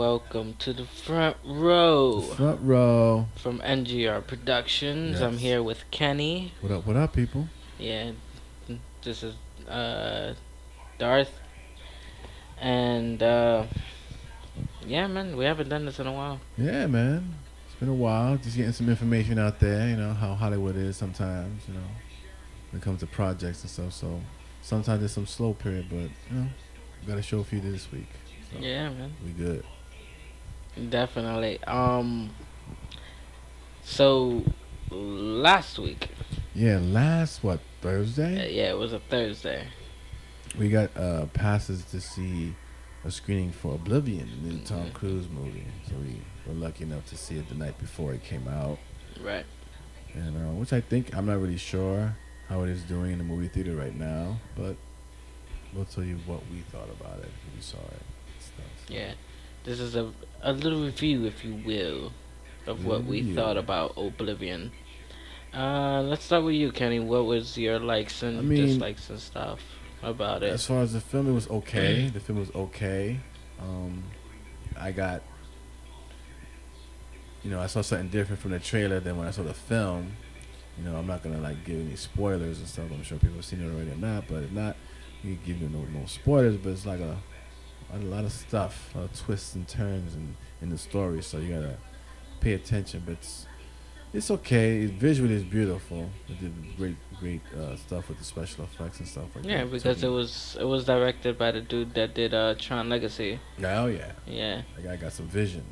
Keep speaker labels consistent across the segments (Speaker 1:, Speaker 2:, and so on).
Speaker 1: welcome to the front
Speaker 2: The
Speaker 1: row
Speaker 2: front row.
Speaker 1: from N.G.R Productions. I'm
Speaker 2: Yes.
Speaker 1: here with Kenny.
Speaker 2: What up, people?
Speaker 1: Yeah, this is uh, Darth. And yeah, man, we haven't done this in a while.
Speaker 2: Yeah, man. It's been a while. Just getting some information out there. You know how Hollywood is sometimes. When it comes to projects and stuff. So sometimes there's some slow period, but we got a show for you this week. So
Speaker 1: Yeah, man,
Speaker 2: we good.
Speaker 1: definitely. So last week,
Speaker 2: Yeah. Last Thursday?
Speaker 1: yeah, it was a Thursday.
Speaker 2: We got passes to see a screening for Oblivion, the new Tom
Speaker 1: Mhm.
Speaker 2: Cruise movie. So we were lucky enough to see it the night before it came out.
Speaker 1: Right.
Speaker 2: And which I think I'm not really sure how it is doing in the movie theater right now, but we'll tell you what we thought about it when we saw it. Stuff, so.
Speaker 1: Yeah, this is a little review, if you will, of
Speaker 2: Little
Speaker 1: what we
Speaker 2: review.
Speaker 1: thought about Oblivion. Let's start with you, Kenny. What was your likes
Speaker 2: I
Speaker 1: and
Speaker 2: mean,
Speaker 1: dislikes and stuff about it?
Speaker 2: as far as the film, it was okay. The film was okay. Um, I got, I saw something different from the trailer than when I saw the film. I'm not gonna like give any spoilers and stuff. I'm sure people have seen it already or not, but if not, we can give you no spoilers. But it's like a lot of stuff, a lot of twists and turns in the story, so you gotta pay attention. But it's okay. Visually, it's beautiful. It did great stuff with the special effects and stuff like
Speaker 1: Yeah,
Speaker 2: that.
Speaker 1: because it was directed by the dude that did Tron Legacy.
Speaker 2: Oh yeah,
Speaker 1: Yeah.
Speaker 2: that guy got some vision.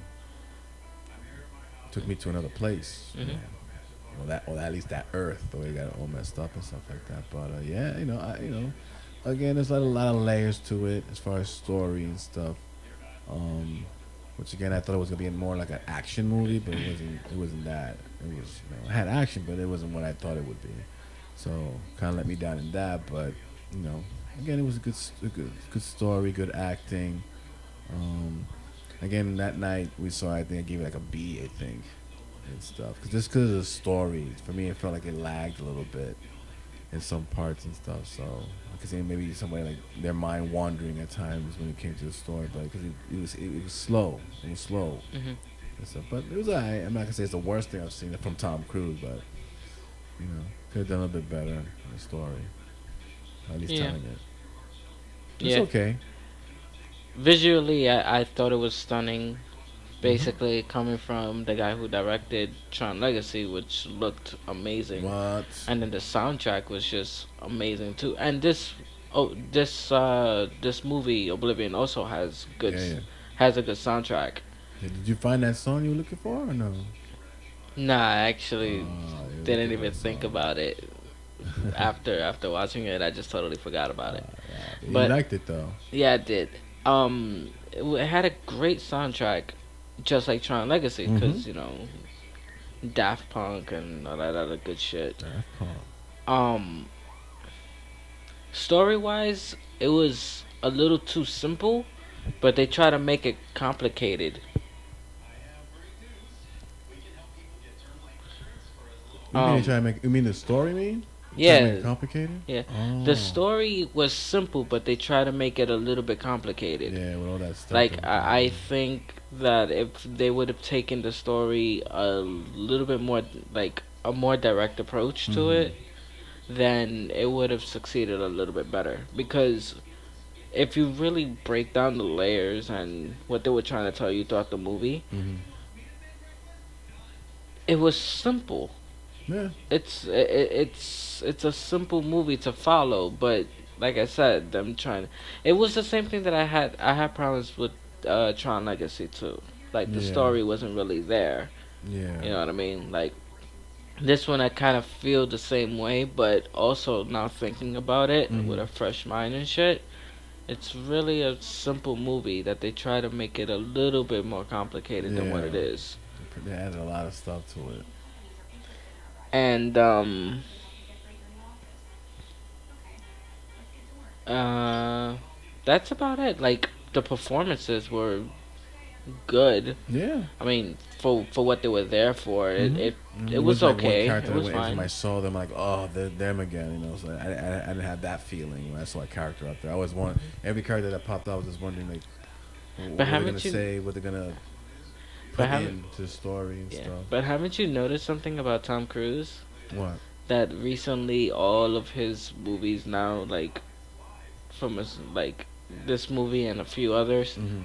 Speaker 2: Took me to another place.
Speaker 1: Mhm.
Speaker 2: Or at least that Earth, the way it got all messed up and stuff like that. But yeah, again, there's a lot of layers to it as far as story and stuff. Um, which again, I thought it was gonna be more like an action movie, but it wasn't. It wasn't that. It was, it had action, but it wasn't what I thought it would be. So kind of let me down in that. But again, it was a good story, good acting. Um, again, that night we saw, I think I gave it like a B, I think, and stuff. Because of the story, for me, it felt like it lagged a little bit in some parts and stuff. So I could see maybe somebody like their mind wandering at times when it came to the story, but because it was slow, it was slow
Speaker 1: Mhm.
Speaker 2: and stuff. But it was alright. I'm not gonna say it's the worst thing I've seen from Tom Cruise, but could have done a little bit better in the story, at least
Speaker 1: Yeah.
Speaker 2: telling it. It's
Speaker 1: Yeah.
Speaker 2: okay.
Speaker 1: Visually, I thought it was stunning.
Speaker 2: Hmm.
Speaker 1: Basically, coming from the guy who directed Tron Legacy, which looked amazing,
Speaker 2: What?
Speaker 1: and then the soundtrack was just amazing too. And this movie Oblivion also
Speaker 2: Yeah, yeah.
Speaker 1: has a good soundtrack.
Speaker 2: Yeah, did you find that song you were looking for or no?
Speaker 1: Nah, I actually
Speaker 2: You're
Speaker 1: didn't
Speaker 2: looking for
Speaker 1: even
Speaker 2: a
Speaker 1: think
Speaker 2: song.
Speaker 1: about it after watching it. I just totally forgot about it.
Speaker 2: Yeah, you
Speaker 1: But
Speaker 2: liked it though.
Speaker 1: yeah, I did. It had a great soundtrack, just like Tron Legacy,
Speaker 2: Mm-hmm.
Speaker 1: because Daft Punk and all that other good shit.
Speaker 2: Daft Punk.
Speaker 1: Um, Story wise, it was a little too simple, but they try to make it complicated.
Speaker 2: You mean they
Speaker 1: Um,
Speaker 2: try to make? You mean the story? Mean try to make it
Speaker 1: yeah,
Speaker 2: complicated?
Speaker 1: yeah. The
Speaker 2: Oh,
Speaker 1: story was simple, but they try to make it a little bit complicated.
Speaker 2: yeah, with all that stuff.
Speaker 1: Like I think that if they would have taken the story a little bit more, like a more direct approach to
Speaker 2: Mm-hmm.
Speaker 1: it, then it would have succeeded a little bit better. Because if you really break down the layers and what they were trying to tell you throughout the movie,
Speaker 2: Mm-hmm.
Speaker 1: it was simple.
Speaker 2: Yeah.
Speaker 1: It's a simple movie to follow, but like I said, them trying. It was the same thing that I had problems with Tron Legacy too. Like the
Speaker 2: Yeah.
Speaker 1: story wasn't really there.
Speaker 2: Yeah.
Speaker 1: You know what I mean? Like this one, I kind of feel the same way, but also now thinking about it with
Speaker 2: Mm-hmm.
Speaker 1: a fresh mind and shit. It's really a simple movie that they try to make it a little bit more complicated than what
Speaker 2: Yeah.
Speaker 1: it is.
Speaker 2: They added a lot of stuff to it.
Speaker 1: And uh that's about it. Like the performances were good.
Speaker 2: Yeah.
Speaker 1: I mean, for what they were there for, it
Speaker 2: Mm-hmm.
Speaker 1: it, it
Speaker 2: It
Speaker 1: was
Speaker 2: wasn't like one
Speaker 1: okay.
Speaker 2: character
Speaker 1: It
Speaker 2: that
Speaker 1: was
Speaker 2: went every time I
Speaker 1: fine.
Speaker 2: saw them like, oh, they're them again. So I didn't have that feeling when I saw a character out there. I was one every character that popped out. I was just wondering like,
Speaker 1: But
Speaker 2: What they're gonna
Speaker 1: haven't you?
Speaker 2: say, what they're gonna
Speaker 1: But
Speaker 2: put
Speaker 1: haven't
Speaker 2: into the story and
Speaker 1: Yeah.
Speaker 2: stuff.
Speaker 1: But haven't you noticed something about Tom Cruise?
Speaker 2: What?
Speaker 1: That recently all of his movies now, like from his like this movie and a few others,
Speaker 2: Hmm.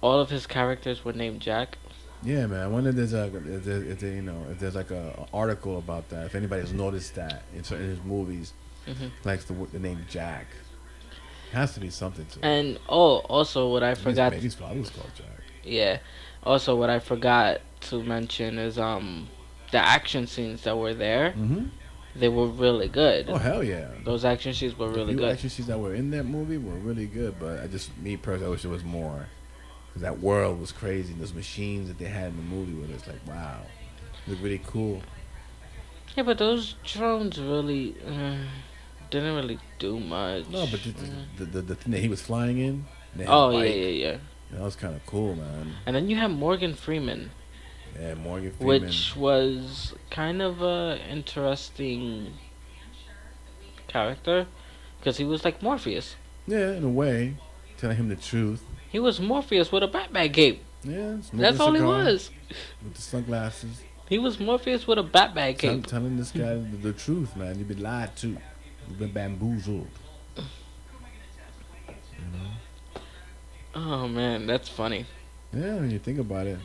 Speaker 1: all of his characters were named Jack.
Speaker 2: Yeah, man. I wonder if there, you know, if there's like a article about that. If anybody's noticed that in certain his movies,
Speaker 1: Hmm.
Speaker 2: likes the name Jack. Has to be something to it.
Speaker 1: And oh, also what I forgot.
Speaker 2: Maybe his father was called Jack.
Speaker 1: Yeah. Also, what I forgot to mention is the action scenes that were there.
Speaker 2: Mm-hmm.
Speaker 1: They were really good.
Speaker 2: Oh hell yeah!
Speaker 1: Those action scenes were
Speaker 2: The
Speaker 1: really
Speaker 2: few
Speaker 1: good.
Speaker 2: action scenes that were in that movie were really good, but me personally, I wish there was more. Because that world was crazy. And those machines that they had in the movie were just like, wow. It looked really cool.
Speaker 1: Yeah, but those drones really didn't really do
Speaker 2: No, but
Speaker 1: much.
Speaker 2: the thing that he was flying in, they had a
Speaker 1: Oh yeah,
Speaker 2: bike.
Speaker 1: yeah, yeah.
Speaker 2: That was kind of cool, man.
Speaker 1: And then you have Morgan Freeman,
Speaker 2: Yeah, Morgan Freeman.
Speaker 1: which was kind of a interesting character because he was like Morpheus.
Speaker 2: Yeah, in a way, telling him the truth.
Speaker 1: He was Morpheus with a Batman cape.
Speaker 2: Yeah, smoking a
Speaker 1: That's all he
Speaker 2: cigar
Speaker 1: was.
Speaker 2: with the sunglasses.
Speaker 1: He was Morpheus with a Batman cape.
Speaker 2: Telling this guy the truth, man. You've been lied to. You've been bamboozled. You know?
Speaker 1: Oh man, that's funny.
Speaker 2: Yeah, when you think about it.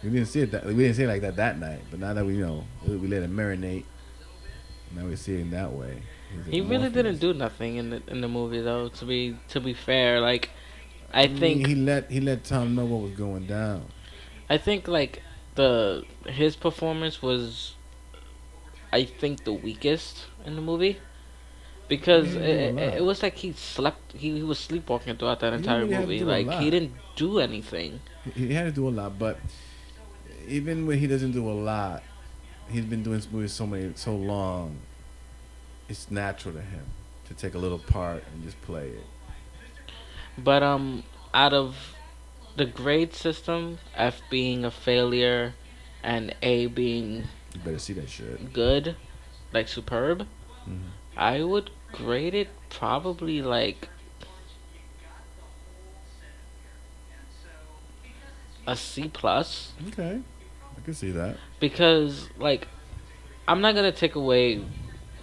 Speaker 2: We didn't see it like that night. But now that we let it marinate. Now we see it in that way. He's like
Speaker 1: He really didn't
Speaker 2: Morpheus.
Speaker 1: do nothing in the movie though. To be fair, like I
Speaker 2: I mean,
Speaker 1: think
Speaker 2: he let Tom know what was going down.
Speaker 1: I think like the his performance was I think the weakest in the movie
Speaker 2: He
Speaker 1: because
Speaker 2: didn't do a
Speaker 1: it
Speaker 2: lot.
Speaker 1: was like he slept he was sleepwalking throughout that
Speaker 2: He didn't
Speaker 1: entire
Speaker 2: really have to
Speaker 1: movie.
Speaker 2: do a
Speaker 1: Like he
Speaker 2: lot.
Speaker 1: didn't do anything.
Speaker 2: He had to do a lot, but even when he doesn't do a lot, he's been doing this movie so long. It's natural to him to take a little part and just play it.
Speaker 1: But out of the grade system, F being a failure and A being
Speaker 2: You better see that shit.
Speaker 1: good, like superb,
Speaker 2: Hmm.
Speaker 1: I would grade it probably like a C plus
Speaker 2: Okay, I can see that.
Speaker 1: because like I'm not gonna take away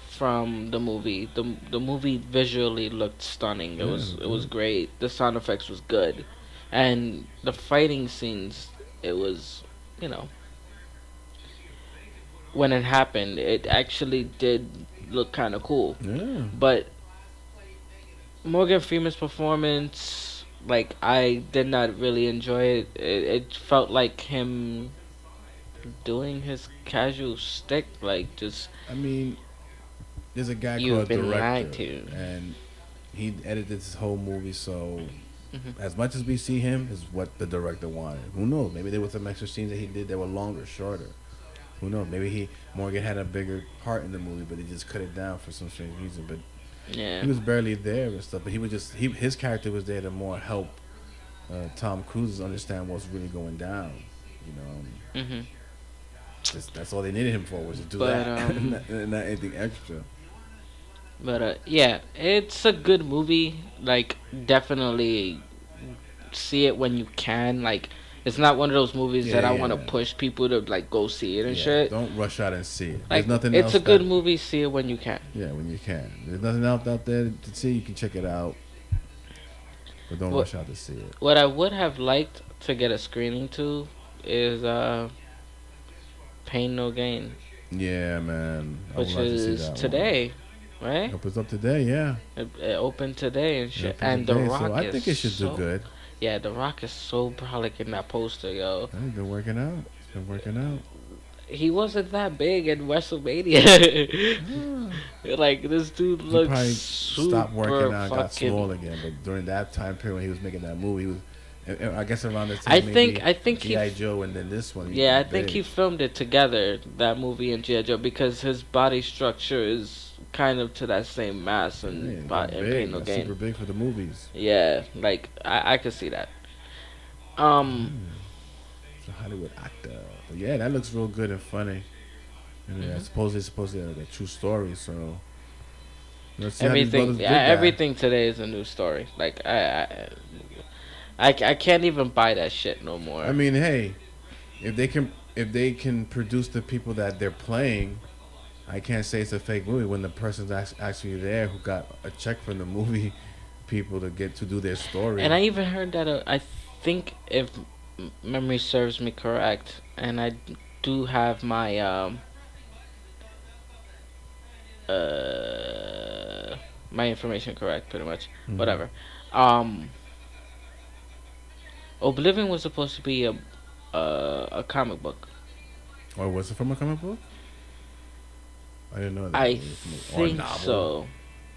Speaker 1: from the movie. The movie visually looked stunning. It
Speaker 2: Yeah,
Speaker 1: was
Speaker 2: good.
Speaker 1: great. The sound effects was good, and the fighting scenes. It was you know when it happened, it actually did look kind of cool.
Speaker 2: Yeah.
Speaker 1: But Morgan Freeman's performance, like I did not really enjoy it. It felt like him doing his casual stick, like just
Speaker 2: I mean, there's a guy
Speaker 1: you've
Speaker 2: called
Speaker 1: been lied
Speaker 2: director,
Speaker 1: to.
Speaker 2: and he edited this whole movie. So
Speaker 1: Hmm.
Speaker 2: as much as we see him, is what the director wanted. Who knows? Maybe there were some extra scenes that he did that were longer, shorter. Who knows? Maybe Morgan had a bigger part in the movie, but he just cut it down for some strange reason. But
Speaker 1: Yeah,
Speaker 2: he was barely there and stuff. But his character was there to more help Tom Cruise understand what's really going down. You know,
Speaker 1: hmm
Speaker 2: that's all they needed him for was to do
Speaker 1: but
Speaker 2: that, not anything extra.
Speaker 1: yeah, it's a good movie. Like definitely see it when you can. Like it's not one of those movies
Speaker 2: Yeah,
Speaker 1: that I want to
Speaker 2: yeah,
Speaker 1: push people to like go see it and
Speaker 2: yeah.
Speaker 1: shit.
Speaker 2: Don't rush out and see it. There's
Speaker 1: Like
Speaker 2: nothing
Speaker 1: it's
Speaker 2: else
Speaker 1: a good
Speaker 2: that
Speaker 1: movie. See it when you can.
Speaker 2: yeah, when you can. There's nothing else out there to see. You can check it out, but don't
Speaker 1: What
Speaker 2: rush out to see it.
Speaker 1: what I would have liked to get a screening to is Pain No Gain,
Speaker 2: Yeah, man. I would
Speaker 1: which
Speaker 2: like to see
Speaker 1: is
Speaker 2: that one.
Speaker 1: today, right?
Speaker 2: Opens up today, yeah.
Speaker 1: It opened today and
Speaker 2: It
Speaker 1: shit.
Speaker 2: opens
Speaker 1: And The
Speaker 2: today, so
Speaker 1: Rock
Speaker 2: I
Speaker 1: is
Speaker 2: think it should do
Speaker 1: so
Speaker 2: good.
Speaker 1: yeah, The Rock is so brolic in that poster, yo.
Speaker 2: It's been working out. It's been working out.
Speaker 1: He wasn't that big in WrestleMania.
Speaker 2: Ah.
Speaker 1: Like this dude
Speaker 2: He
Speaker 1: looks
Speaker 2: probably stopped
Speaker 1: super
Speaker 2: working out and got small
Speaker 1: fucking.
Speaker 2: again. But during that time period when he was making that movie, he was, I guess around the
Speaker 1: I
Speaker 2: time
Speaker 1: think
Speaker 2: maybe
Speaker 1: I think he
Speaker 2: G.I. Joe and then this one. He
Speaker 1: yeah
Speaker 2: was
Speaker 1: I think he
Speaker 2: big.
Speaker 1: filmed it together, that movie and G.I. Joe, because his body structure is kind of to that same mass
Speaker 2: Yeah,
Speaker 1: and
Speaker 2: he got
Speaker 1: and Pain
Speaker 2: big.
Speaker 1: No
Speaker 2: Got super
Speaker 1: Gain.
Speaker 2: big for the movies.
Speaker 1: Yeah, like I could see that. Um,
Speaker 2: Mm, it's a Hollywood actor. But yeah, that looks real good and funny. And yeah,
Speaker 1: mhm.
Speaker 2: supposedly like a true story. So let's see how these
Speaker 1: Everything
Speaker 2: brothers
Speaker 1: yeah,
Speaker 2: did that.
Speaker 1: everything today is a new story. Like I can't even buy that shit no
Speaker 2: I
Speaker 1: more.
Speaker 2: mean, hey, if they can produce the people that they're playing, I can't say it's a fake movie when the person's actually there who got a check from the movie people to get to do their
Speaker 1: And
Speaker 2: story.
Speaker 1: I even heard that I think if memory serves me correct, and I do have my uh my information correct, pretty much.
Speaker 2: Hmm.
Speaker 1: Whatever. Um, Oblivion was supposed to be a comic book.
Speaker 2: Or was it from a comic book? I didn't know that.
Speaker 1: I
Speaker 2: It was or a
Speaker 1: think
Speaker 2: novel.
Speaker 1: so.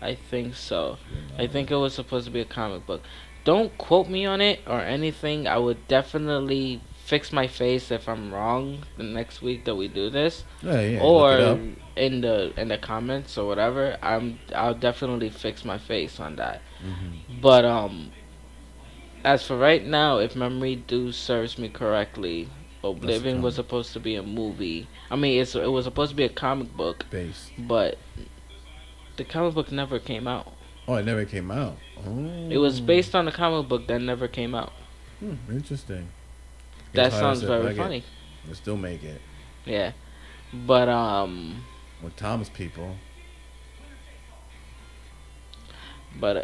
Speaker 1: I think so.
Speaker 2: Should be a
Speaker 1: I
Speaker 2: novel.
Speaker 1: think it was supposed to be a comic book. Don't quote me on it or anything. I would definitely fix my face if I'm wrong the next week that we do this,
Speaker 2: Yeah, yeah. Look it
Speaker 1: or
Speaker 2: up.
Speaker 1: in the comments or whatever. I'll definitely fix my face on that.
Speaker 2: Hmm.
Speaker 1: But as for right now, if memory do serves me correctly,
Speaker 2: That's a
Speaker 1: Oblivion was
Speaker 2: comic
Speaker 1: supposed to be a movie. I mean, it was supposed to be a comic book,
Speaker 2: based.
Speaker 1: but the comic book never came out.
Speaker 2: Oh, it never came out.
Speaker 1: It was
Speaker 2: Oh,
Speaker 1: based on a comic book that never came out.
Speaker 2: interesting. Guess
Speaker 1: That
Speaker 2: how does
Speaker 1: sounds
Speaker 2: it
Speaker 1: very
Speaker 2: like it?
Speaker 1: funny.
Speaker 2: They still make it
Speaker 1: Yeah, but
Speaker 2: with Tom's people.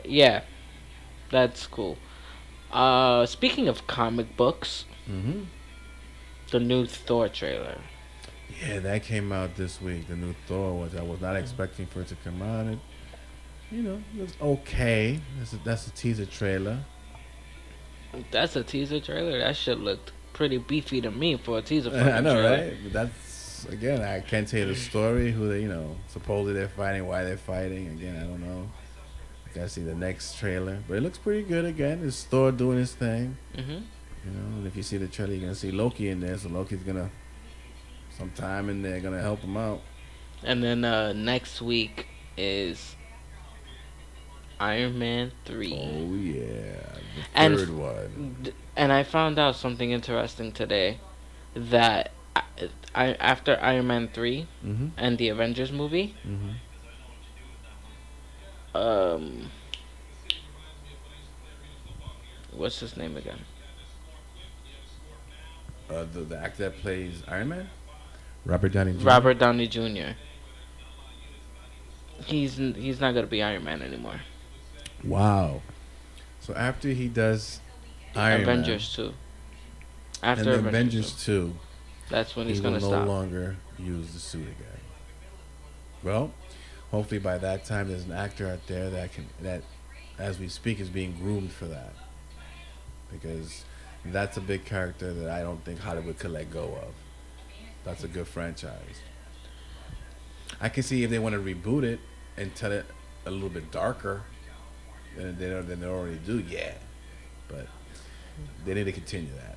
Speaker 1: yeah, that's cool. Speaking of comic books,
Speaker 2: Hmm.
Speaker 1: the new Thor trailer.
Speaker 2: Yeah, that came out this week. The new Thor, which I was not expecting for it to come out. It, looks okay. That's a teaser trailer.
Speaker 1: That's a teaser trailer. That shit looked pretty beefy to me for a teaser
Speaker 2: I
Speaker 1: fucking
Speaker 2: know,
Speaker 1: trailer.
Speaker 2: right? But that's again, I can't tell you the story. Who they, supposedly they're fighting, why they're fighting. Again, I don't know. Gotta see the next trailer, but it looks pretty good. Again, it's Thor doing his thing.
Speaker 1: Hmm.
Speaker 2: And if you see the trailer, you're gonna see Loki in there. So Loki's gonna sometime in there gonna help him out.
Speaker 1: And then next week is Iron Man 3.
Speaker 2: Oh yeah, the
Speaker 1: And
Speaker 2: third one.
Speaker 1: and I found out something interesting today that after Iron Man 3
Speaker 2: Mhm.
Speaker 1: and the Avengers movie,
Speaker 2: Mhm.
Speaker 1: um what's his name again?
Speaker 2: The actor that plays Iron Man, Robert Downey Jr.
Speaker 1: Robert Downey Jr. He's not going to be Iron Man anymore.
Speaker 2: Wow. So after he does Iron Man
Speaker 1: Avengers 2.
Speaker 2: and
Speaker 1: After
Speaker 2: the
Speaker 1: Avengers 2.
Speaker 2: Avengers 2,
Speaker 1: That's when
Speaker 2: he
Speaker 1: he's
Speaker 2: will
Speaker 1: going to
Speaker 2: no
Speaker 1: stop.
Speaker 2: longer use the suit again. Well, hopefully by that time there's an actor out there that as we speak is being groomed for that, because that's a big character that I don't think Hollywood could let go of. That's a good franchise. I can see if they want to reboot it and tell it a little bit darker than they already do, yeah. But they need to continue that.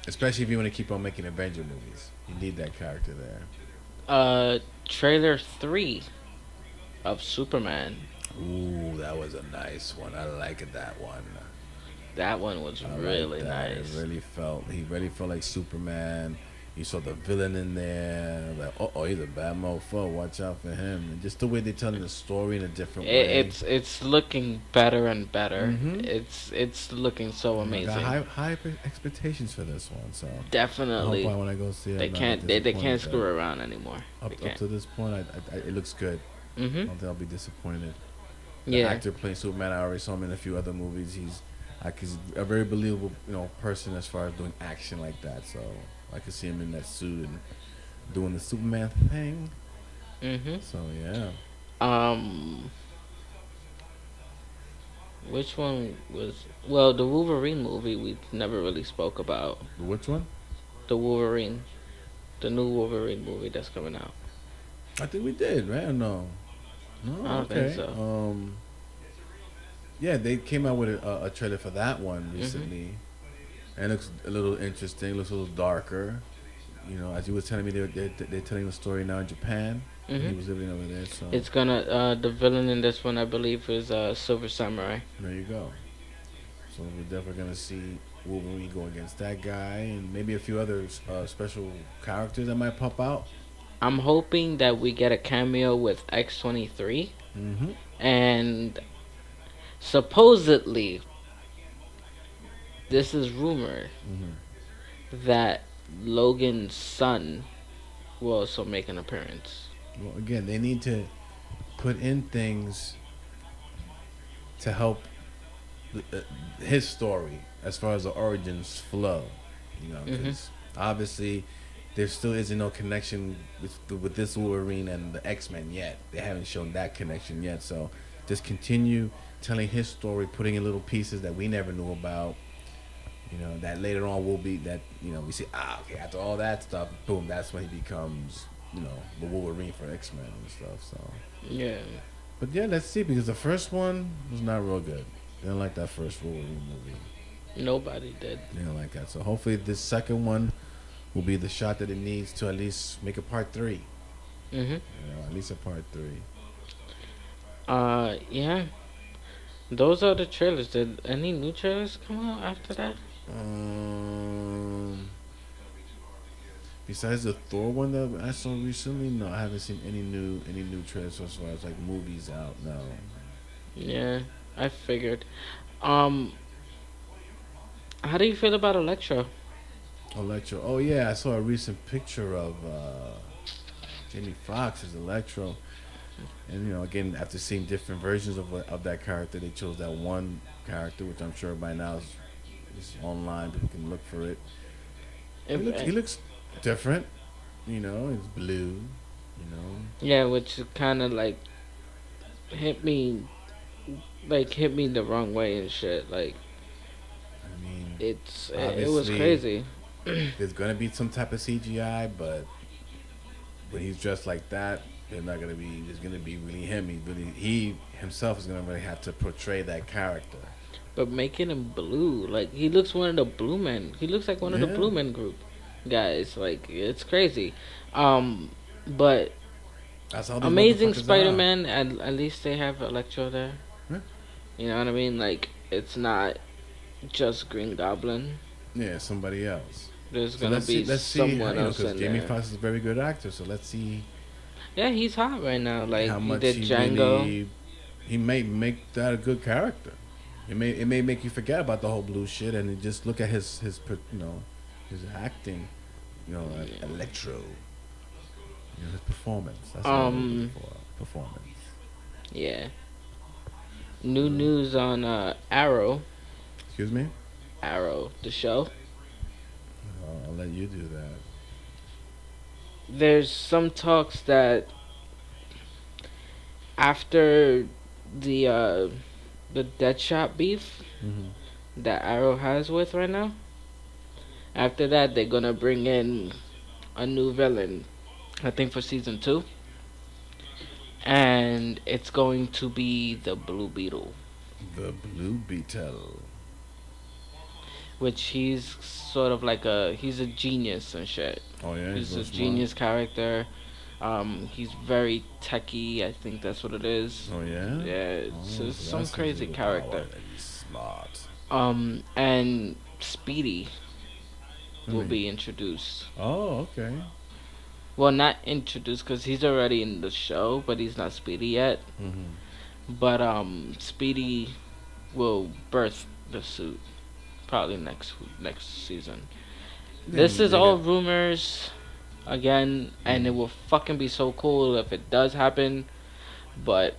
Speaker 2: Especially if you want to keep on making Avenger movies. You need that character there.
Speaker 1: Trailer 3 of Superman.
Speaker 2: Ooh, that was a nice one. I like that one.
Speaker 1: That one was
Speaker 2: I like
Speaker 1: really
Speaker 2: that. It
Speaker 1: nice.
Speaker 2: really felt he really felt like Superman. You saw the villain in there. Like, oh, he's a bad mofo. Watch out for him. And just the way they're telling the story in a different way.
Speaker 1: It's looking better and better.
Speaker 2: Mm-hmm.
Speaker 1: It's looking so
Speaker 2: I got
Speaker 1: amazing.
Speaker 2: high expectations for this one. So I hope
Speaker 1: Definitely,
Speaker 2: when I go see it,
Speaker 1: they
Speaker 2: I'm not
Speaker 1: can't they
Speaker 2: disappointed.
Speaker 1: can't
Speaker 2: But
Speaker 1: screw around anymore. They
Speaker 2: up
Speaker 1: can't.
Speaker 2: to this point, it looks good. I
Speaker 1: Mhm.
Speaker 2: don't think I'll be disappointed. The
Speaker 1: Yeah.
Speaker 2: actor playing Superman, I already saw him in a few other movies. He's a very believable, person as far as doing action like that. So I could see him in that suit and doing the Superman thing.
Speaker 1: Mhm.
Speaker 2: So yeah,
Speaker 1: Um, which one was the Wolverine movie we never really spoke about.
Speaker 2: which one?
Speaker 1: The Wolverine, the new Wolverine movie that's coming out.
Speaker 2: I think we did, right? Or no,
Speaker 1: I
Speaker 2: no,
Speaker 1: don't think
Speaker 2: okay.
Speaker 1: so.
Speaker 2: Yeah, they came out with a trailer for that one
Speaker 1: Mhm.
Speaker 2: recently, and it looks a little interesting. Looks a little darker. As you were telling me, they're telling the story now in Japan. When he
Speaker 1: Mhm.
Speaker 2: was living over there. So
Speaker 1: It's gonna the villain in this one I believe is Silver Samurai.
Speaker 2: there you go. So we're definitely gonna see Wolverine go against that guy, and maybe a few other special characters that might pop out.
Speaker 1: I'm hoping that we get a cameo with X-23,
Speaker 2: Mm-hmm.
Speaker 1: and supposedly this is rumor
Speaker 2: Hmm.
Speaker 1: that Logan's son will also make an appearance.
Speaker 2: Well, again, they need to put in things to help uh, his story as far as the origins flow. You know,
Speaker 1: Hmm.
Speaker 2: because obviously there still isn't no connection with this Wolverine and the X-Men yet. They haven't shown that connection yet. So just continue telling his story, putting in little pieces that we never knew about. You know, that later on will be that, we see, okay, after all that stuff, boom, that's when he becomes, the Wolverine for X-Men and stuff. So,
Speaker 1: Yeah,
Speaker 2: but yeah, let's see, because the first one was not real good. Didn't like that first Wolverine movie.
Speaker 1: nobody did.
Speaker 2: Didn't like that. So hopefully this second one will be the shot that it needs to at least make a part three.
Speaker 1: Hmm.
Speaker 2: At least a part three.
Speaker 1: Yeah. Those are the trailers. Did any new trailers come out after that?
Speaker 2: Um, Besides the Thor one that I saw recently, no, I haven't seen any new trailers as far as like movies out. No.
Speaker 1: Yeah, I figured. Um, how do you feel about Electro?
Speaker 2: Electro. Oh yeah, I saw a recent picture of Jamie Foxx as Electro, and again, after seeing different versions of that character, they chose that one character, which I'm sure by now is online. People can look for it. He
Speaker 1: If,
Speaker 2: looks he looks different. It's blue. You know,
Speaker 1: yeah, which kind of like hit me, hit me the wrong way and shit. Like
Speaker 2: I mean,
Speaker 1: it was
Speaker 2: obviously
Speaker 1: crazy.
Speaker 2: there's gonna be some type of CGI, but when he's dressed like that, they're not gonna be. It's gonna be really him. He himself is gonna really have to portray that character.
Speaker 1: But making him blue, like he looks one of the blue men. He looks like one of the
Speaker 2: Yeah,
Speaker 1: blue men group guys. Like it's crazy. Um, but
Speaker 2: that's how these
Speaker 1: Amazing
Speaker 2: motherfuckers are.
Speaker 1: Spider-Man. At least they have Electro there.
Speaker 2: Yeah,
Speaker 1: You know what I mean? Like it's not just Green Goblin.
Speaker 2: yeah, somebody else.
Speaker 1: There's
Speaker 2: So
Speaker 1: gonna
Speaker 2: let's see.
Speaker 1: be
Speaker 2: Let's see how
Speaker 1: someone else
Speaker 2: because
Speaker 1: in
Speaker 2: Jamie
Speaker 1: there.
Speaker 2: Foxx is a very good actor. So let's see
Speaker 1: Yeah, he's hot right now. Like
Speaker 2: how
Speaker 1: he
Speaker 2: much
Speaker 1: did
Speaker 2: he
Speaker 1: Django.
Speaker 2: really he may make that a good character. It may make you forget about the whole blue shit and just look at his acting. Electro. His performance. That's what I'm looking
Speaker 1: Um,
Speaker 2: for. Performance.
Speaker 1: yeah. New
Speaker 2: So,
Speaker 1: news on Arrow.
Speaker 2: excuse me.
Speaker 1: Arrow, the show.
Speaker 2: I'll let you do that.
Speaker 1: There's some talks that after the uh the Deadshot beef
Speaker 2: Hmm.
Speaker 1: that Arrow has with right now, after that they're gonna bring in a new villain. I think for season 2, and it's going to be the Blue Beetle,
Speaker 2: The Blue Beetle.
Speaker 1: which he's sort of like he's a genius and shit.
Speaker 2: Oh yeah, he's
Speaker 1: He's
Speaker 2: real
Speaker 1: a
Speaker 2: smart.
Speaker 1: genius character. He's very techy. I think that's what it is.
Speaker 2: Oh yeah.
Speaker 1: Yeah, it's
Speaker 2: Oh, so
Speaker 1: some
Speaker 2: that's his
Speaker 1: crazy
Speaker 2: little power.
Speaker 1: character.
Speaker 2: That he's smart.
Speaker 1: And Speedy
Speaker 2: I
Speaker 1: will
Speaker 2: mean,
Speaker 1: be introduced.
Speaker 2: oh okay.
Speaker 1: Well, not introduced because he's already in the show, but he's not Speedy yet.
Speaker 2: Hmm.
Speaker 1: But Speedy will birth the suit probably next season. This
Speaker 2: Then
Speaker 1: is
Speaker 2: they
Speaker 1: all
Speaker 2: got.
Speaker 1: rumors again, and it
Speaker 2: Mhm.
Speaker 1: will fucking be so cool if it does happen. But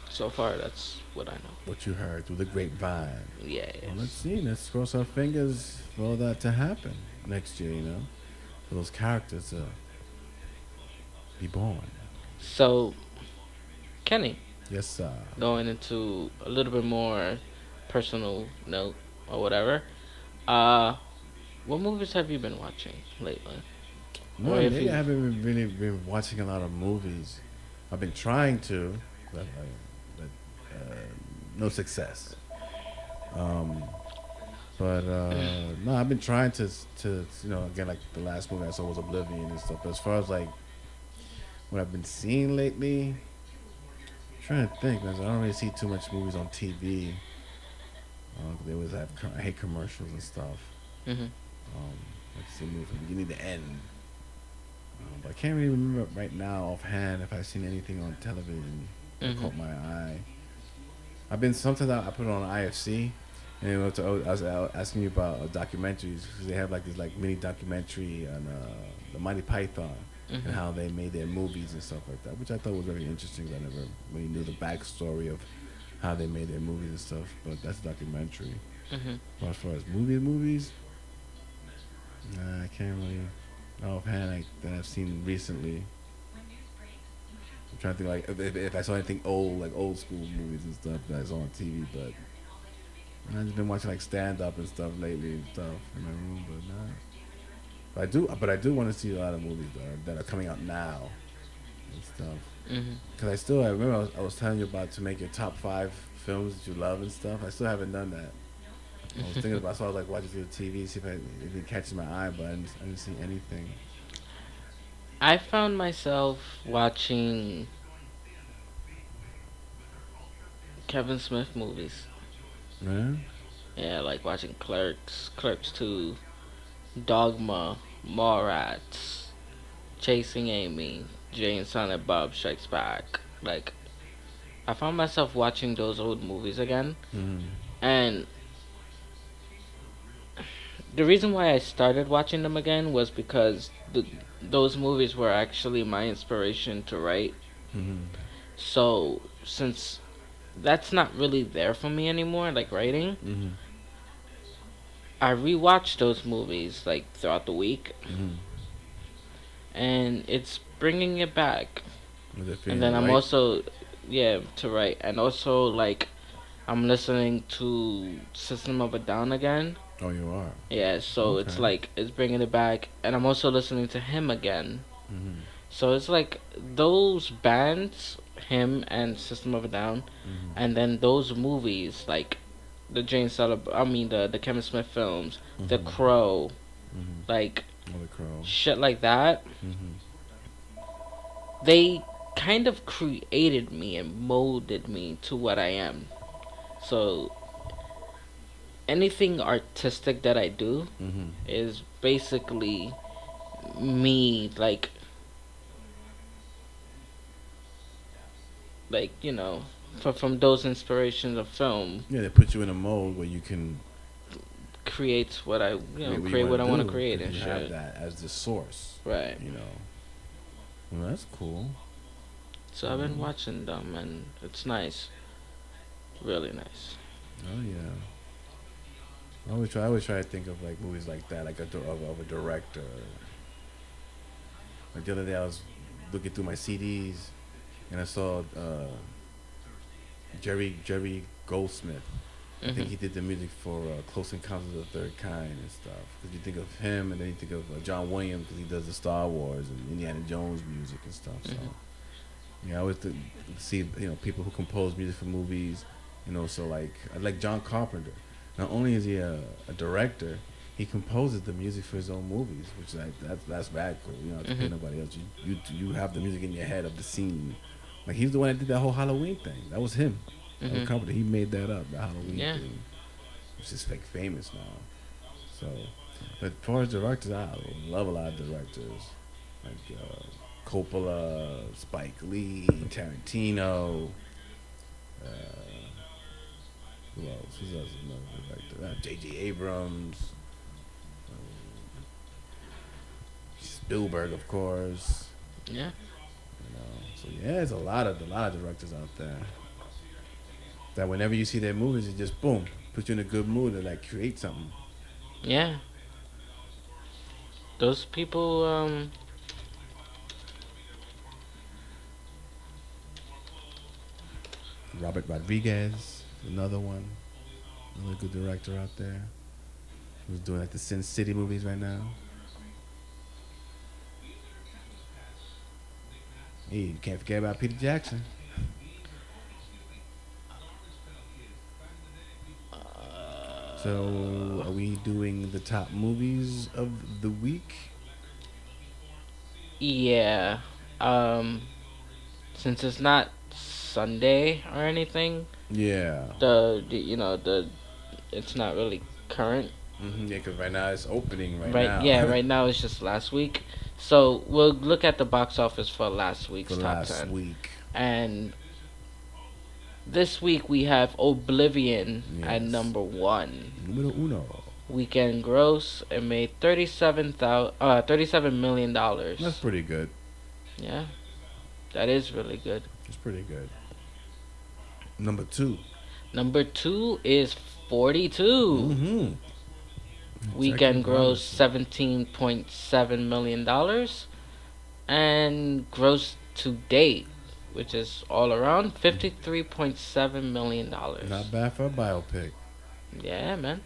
Speaker 1: so far, that's what I know.
Speaker 2: What you heard through the grapevine. Well, let's
Speaker 1: Yes.
Speaker 2: see. Let's cross our fingers for all that to happen next year. For those characters to be born.
Speaker 1: So, Kenny,
Speaker 2: Yes, sir.
Speaker 1: going into a little bit more personal note or whatever. Uh, what movies have you been watching lately? Or
Speaker 2: No,
Speaker 1: if
Speaker 2: lately I
Speaker 1: you,
Speaker 2: haven't really been watching a lot of movies. I've been trying to, but no success. Um, but no, I've been trying to again, like the last movie I saw was Oblivion and stuff. But as far as like what I've been seeing lately, I'm trying to think, man. I don't really see too much movies on TV. They always have I hate commercials and stuff.
Speaker 1: hmm
Speaker 2: Um, like see movies from beginning to end. But I can't really remember right now offhand if I've seen anything on television that
Speaker 1: hmm
Speaker 2: caught my eye. I've been sometimes I put it on IFC, And I was asking you about documentaries because they have like this like mini documentary on the Monty Python and
Speaker 1: Mhm.
Speaker 2: how they made their movies and stuff like that, which I thought was very interesting. 'Cause I never really knew the backstory of how they made their movies and stuff, but that's a documentary.
Speaker 1: Mhm.
Speaker 2: But as far as movies, nah, I can't really. Offhand, that I've seen recently. I'm trying to think like if I saw anything old, like old school movies and stuff that's on TV, but I've just been watching like stand up and stuff lately and stuff in my room, but nah. But I do want to see a lot of movies that are coming out now and stuff.
Speaker 1: Mhm.
Speaker 2: Cause I remember I was telling you about to make your top 5 films that you love and stuff. I still haven't done that. I was thinking about, so I was like watching through the TV, see if it catches my eye, but I didn't see anything.
Speaker 1: I found myself watching Kevin Smith movies.
Speaker 2: Man,
Speaker 1: Yeah, like watching Clerks, Clerks 2, Dogma, Mallrats, Chasing Amy, Jay and Silent Bob Strikes Back. Like, I found myself watching those old movies again.
Speaker 2: mm-hmm.
Speaker 1: And the reason why I started watching them again was because those movies were actually my inspiration to write.
Speaker 2: Mm-hmm.
Speaker 1: So, since that's not really there for me anymore, like writing,
Speaker 2: Mm-hmm.
Speaker 1: I rewatch those movies like throughout the week,
Speaker 2: Mm-hmm.
Speaker 1: and it's bringing it back.
Speaker 2: Was it
Speaker 1: And
Speaker 2: feeling
Speaker 1: then I'm
Speaker 2: right?
Speaker 1: also, yeah, to write, and also like I'm listening to System of a Down again.
Speaker 2: Oh, you are.
Speaker 1: Yeah, so it's
Speaker 2: Okay.
Speaker 1: like it's bringing it back, and I'm also listening to him again.
Speaker 2: Mm-hmm.
Speaker 1: So it's like those bands, him and System of a Down,
Speaker 2: Mm-hmm.
Speaker 1: and then those movies like the I mean the Kevin Smith films, The
Speaker 2: Mm-hmm.
Speaker 1: Crow,
Speaker 2: Mm-hmm.
Speaker 1: like
Speaker 2: Oh, the crow.
Speaker 1: shit like that.
Speaker 2: Mm-hmm.
Speaker 1: They kind of created me and molded me to what I am. So anything artistic that I do
Speaker 2: Mm-hmm.
Speaker 1: is basically me like from those inspirations of film
Speaker 2: Yeah, they put you in a mold where you can
Speaker 1: creates what I
Speaker 2: create what you
Speaker 1: create
Speaker 2: want
Speaker 1: what I
Speaker 2: to
Speaker 1: want to
Speaker 2: do
Speaker 1: create
Speaker 2: because
Speaker 1: and
Speaker 2: you have
Speaker 1: shit.
Speaker 2: that as the source.
Speaker 1: Right.
Speaker 2: You know. Well, that's cool.
Speaker 1: So I've been
Speaker 2: Mm.
Speaker 1: watching them and it's nice, really nice.
Speaker 2: Oh yeah. I always try to think of like movies like that, like of a director. Like the other day, I was looking through my CDs and I saw Jerry Goldsmith. I think
Speaker 1: Mhm.
Speaker 2: he did the music for Close Encounters of the Third Kind and stuff. Because you think of him, and then you think of John Williams because he does the Star Wars and Indiana Jones music and stuff. So
Speaker 1: Mhm.
Speaker 2: yeah, I always see people who compose music for movies. So like John Carpenter. Not only is he a director, he composes the music for his own movies, which that's bad cool. You don't have to pay
Speaker 1: Mhm.
Speaker 2: nobody else. You have the music in your head of the scene. Like he's the one that did that whole Halloween thing. That was him. That was
Speaker 1: Mhm.
Speaker 2: Carpenter. He made that up, the Halloween
Speaker 1: Yeah.
Speaker 2: thing, which is like famous now. So, but as far as directors, I love a lot of directors like Coppola, Spike Lee, Tarantino. Uh, who else? Who's else? Another director? J.J. Abrams, Spielberg, of course.
Speaker 1: Yeah.
Speaker 2: So yeah, there's a lot of directors out there that whenever you see their movies, it just boom puts you in a good mood to like create something.
Speaker 1: Yeah. Those people
Speaker 2: Robert Rodriguez, another one, another good director out there who's doing like the Sin City movies right now. Hey, you can't forget about Peter Jackson. So, are we doing the top movies of the week?
Speaker 1: yeah. Um since it's not Sunday or anything,
Speaker 2: Yeah.
Speaker 1: the it's not really current.
Speaker 2: Yeah, because right now it's opening right
Speaker 1: Right, yeah,
Speaker 2: now
Speaker 1: right now it's just last week. So we'll look at the box office for last
Speaker 2: for
Speaker 1: week's top
Speaker 2: last
Speaker 1: 10.
Speaker 2: week.
Speaker 1: And This week we have Oblivion at
Speaker 2: Yes.
Speaker 1: number one.
Speaker 2: Numero uno.
Speaker 1: Weekend gross, it made $37 million.
Speaker 2: That's pretty good.
Speaker 1: Yeah, that is really good.
Speaker 2: It's pretty good. Number two.
Speaker 1: Number two is 42.
Speaker 2: Mm-hmm. Checking
Speaker 1: Weekend gross
Speaker 2: progress.
Speaker 1: $17.7 million, and gross to date, which is all around $53.7 million.
Speaker 2: Not bad for a biopic.
Speaker 1: Yeah, man.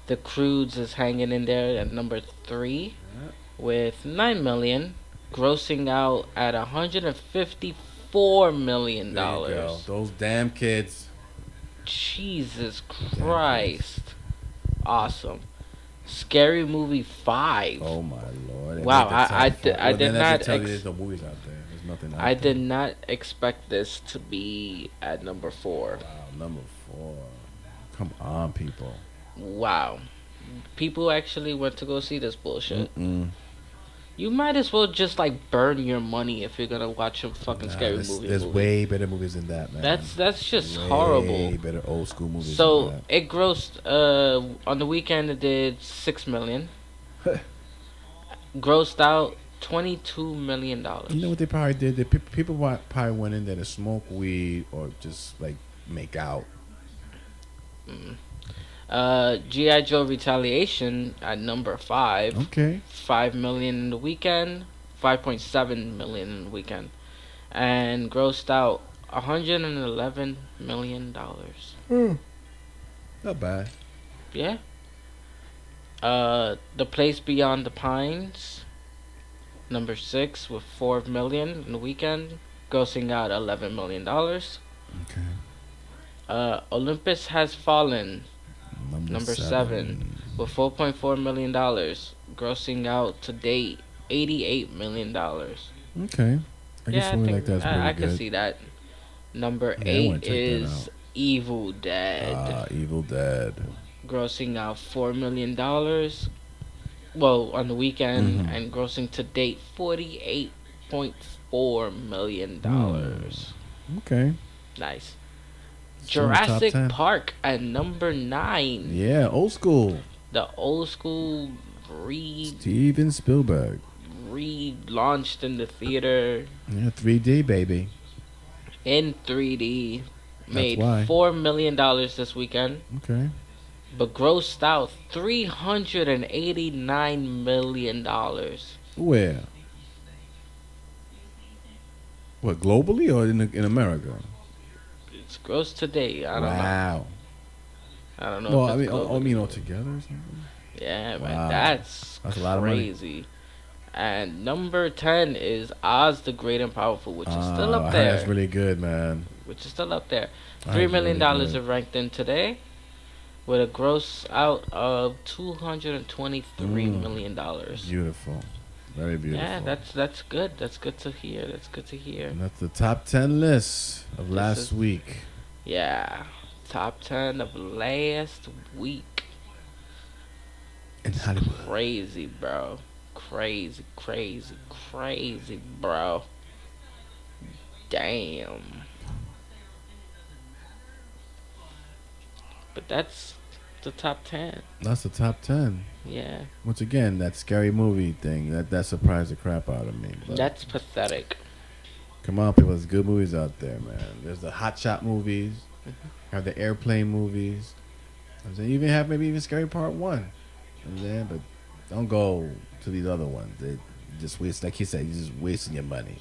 Speaker 1: The Croods is hanging in there at number three
Speaker 2: Yeah.
Speaker 1: with 9 million, grossing out at $154 million.
Speaker 2: There you go. Those damn kids.
Speaker 1: Jesus
Speaker 2: Damn kids.
Speaker 1: Christ. Awesome. Scary Movie 5.
Speaker 2: Oh my lord. They
Speaker 1: Wow,
Speaker 2: made the top five.
Speaker 1: I
Speaker 2: Well,
Speaker 1: did
Speaker 2: then that
Speaker 1: not
Speaker 2: should tell you there's no movies out there. There's nothing out
Speaker 1: I
Speaker 2: there.
Speaker 1: did not expect this to be at number 4.
Speaker 2: Wow, number four. Come on, people.
Speaker 1: Wow. People actually went to go see this bullshit.
Speaker 2: Mm-mm.
Speaker 1: You might as well just like burn your money if you're gonna watch a fucking
Speaker 2: Nah,
Speaker 1: scary
Speaker 2: there's
Speaker 1: movie.
Speaker 2: way better movies than that, man.
Speaker 1: That's just
Speaker 2: way
Speaker 1: horrible.
Speaker 2: better old school movies
Speaker 1: So
Speaker 2: than
Speaker 1: it grossed on the weekend it did 6 million.
Speaker 2: that.
Speaker 1: Grossed out $22 million.
Speaker 2: You know what they probably did? People probably went in there to smoke weed or just like make out.
Speaker 1: Mm. G.I. Joe Retaliation at number 5.
Speaker 2: Okay.
Speaker 1: 5 million in the weekend, 5.7 million in the weekend, and grossed out $111 million.
Speaker 2: Not bad.
Speaker 1: Yeah. The Place Beyond the Pines, number 6 with 4 million in the weekend, grossing out $11 million.
Speaker 2: Okay.
Speaker 1: Olympus Has Fallen, number 7
Speaker 2: seven.
Speaker 1: with $4.4 million, grossing out to date $88 million.
Speaker 2: Okay. I guess
Speaker 1: Yeah, I
Speaker 2: something
Speaker 1: think
Speaker 2: like that's pretty
Speaker 1: I
Speaker 2: good.
Speaker 1: can see that. Number
Speaker 2: Yeah, I wanna
Speaker 1: 8
Speaker 2: check that
Speaker 1: is
Speaker 2: out.
Speaker 1: Evil Dead,
Speaker 2: Evil Dead.
Speaker 1: grossing out $4 million. Well, on the weekend,
Speaker 2: Mhm.
Speaker 1: and grossing to date $48.4 million.
Speaker 2: Okay.
Speaker 1: Nice.
Speaker 2: Still in the top
Speaker 1: Jurassic
Speaker 2: 10.
Speaker 1: Park at number 9.
Speaker 2: Yeah, old school.
Speaker 1: The old school
Speaker 2: Steven Spielberg.
Speaker 1: relaunched in the theater
Speaker 2: Yeah, 3D baby.
Speaker 1: in 3D. Made
Speaker 2: why.
Speaker 1: $4 million this weekend,
Speaker 2: Okay.
Speaker 1: but grossed out $389 million.
Speaker 2: Where? What, globally or in America?
Speaker 1: It's gross today. I don't know.
Speaker 2: Wow.
Speaker 1: I don't know.
Speaker 2: Well,
Speaker 1: if
Speaker 2: I
Speaker 1: it's
Speaker 2: mean,
Speaker 1: globally.
Speaker 2: altogether or something.
Speaker 1: Yeah, man,
Speaker 2: Wow.
Speaker 1: that's
Speaker 2: That's a lot of money.
Speaker 1: crazy. And number 10 is Oz the Great and Powerful, which is still
Speaker 2: I
Speaker 1: up
Speaker 2: heard
Speaker 1: there.
Speaker 2: that's really good, man.
Speaker 1: Which is still up there.
Speaker 2: I heard
Speaker 1: $3
Speaker 2: it's
Speaker 1: million
Speaker 2: really
Speaker 1: are
Speaker 2: good.
Speaker 1: ranked in today, with a gross out of $223 million.
Speaker 2: Beautiful. Very beautiful.
Speaker 1: Yeah, that's good. That's good to hear. That's good to hear.
Speaker 2: And that's the top 10 list of
Speaker 1: This
Speaker 2: last
Speaker 1: is-
Speaker 2: week.
Speaker 1: Yeah, top 10 of last week.
Speaker 2: In Hollywood.
Speaker 1: Crazy, bro. Crazy, crazy, crazy, bro. Damn. But that's the top 10.
Speaker 2: That's the top 10.
Speaker 1: Yeah,
Speaker 2: Once again, that scary movie thing, that surprised the crap out of me. But
Speaker 1: that's pathetic.
Speaker 2: come on, people, there's good movies out there, man. There's the Hot Shot movies, have the airplane movies. You even have maybe even Scary Part 1. You know what I'm saying? But don't go to these other ones. They just waste, like he said, you're just wasting your money.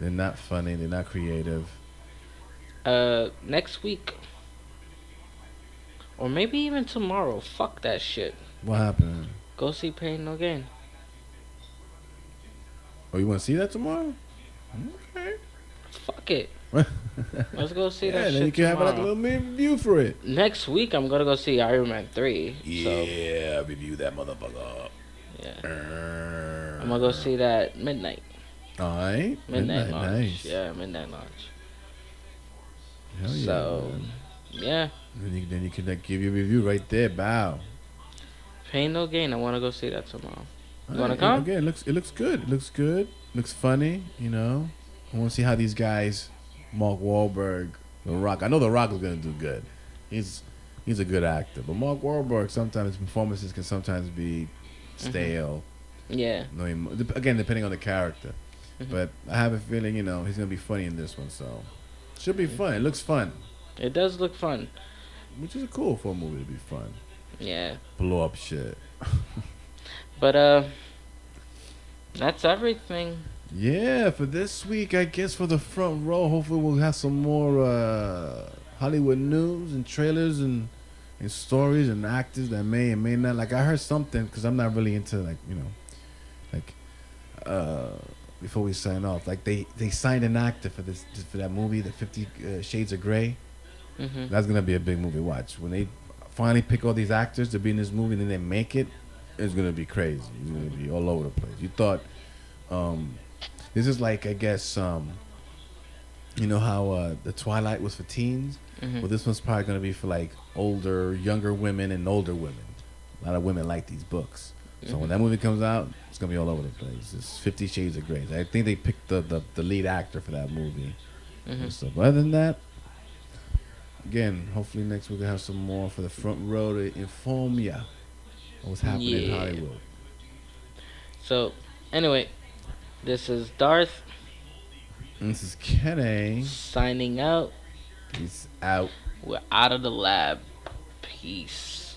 Speaker 2: They're not funny, they're not creative.
Speaker 1: Next week, or maybe even tomorrow. Fuck that shit.
Speaker 2: What happened?
Speaker 1: Go see Pain No Gain.
Speaker 2: Oh, you want to see that tomorrow? Okay.
Speaker 1: Fuck it. Let's go see
Speaker 2: Yeah,
Speaker 1: that
Speaker 2: then
Speaker 1: shit
Speaker 2: you can have like a
Speaker 1: tomorrow.
Speaker 2: little mini review for it.
Speaker 1: Next week, I'm gonna go see Iron Man 3. So,
Speaker 2: Yeah, review that motherfucker.
Speaker 1: yeah. I'm gonna go see that midnight.
Speaker 2: Alright.
Speaker 1: Midnight launch.
Speaker 2: Nice.
Speaker 1: Yeah, midnight launch.
Speaker 2: Hell yeah,
Speaker 1: So,
Speaker 2: man.
Speaker 1: yeah.
Speaker 2: Then you can like, give your review right there. Bow.
Speaker 1: Pain No Gain. I wanna go see that tomorrow. You wanna
Speaker 2: Alright,
Speaker 1: come?
Speaker 2: Again, it looks good. It looks good. Looks funny. You know. I want to see how these guys Mark Wahlberg, The Rock. I know The Rock is gonna do good. He's he's a good actor, but Mark Wahlberg sometimes his performances can sometimes be
Speaker 1: Mhm.
Speaker 2: stale.
Speaker 1: Yeah.
Speaker 2: No, again, depending on the character.
Speaker 1: Mhm.
Speaker 2: But I have a feeling, he's gonna be funny in this one, so should be fun. It looks fun,
Speaker 1: It does look fun.
Speaker 2: which is cool for a movie to be fun.
Speaker 1: Yeah.
Speaker 2: Blow up shit.
Speaker 1: But that's everything.
Speaker 2: Yeah, for this week, I guess for the front row, hopefully we'll have some more Hollywood news and trailers and stories and actors that may and may not. Like I heard something because I'm not really into like uh, before we sign off, like they signed an actor for that movie, the 50 Shades of Grey.
Speaker 1: Mhm.
Speaker 2: That's gonna be a big movie. Watch when they finally pick all these actors to be in this movie and then they make it. It's gonna be crazy. It's gonna be all over the place. You thought um, this is like I guess you know how the Twilight was for teens.
Speaker 1: Mhm.
Speaker 2: Well, this one's probably gonna be for like older, younger women and older women. A lot of women like these books. So when
Speaker 1: Mhm.
Speaker 2: that movie comes out, it's gonna be all over the place. It's 50 Shades of Grey. I think they picked the lead actor for that movie
Speaker 1: Mhm.
Speaker 2: and stuff. But other than that, again, hopefully next week we'll have some more for the front row to inform ya of what's happening in
Speaker 1: Yeah.
Speaker 2: Hollywood.
Speaker 1: So, anyway, this is Darth
Speaker 2: And this is Kenny.
Speaker 1: signing out.
Speaker 2: Peace out.
Speaker 1: We're out of the lab. Peace.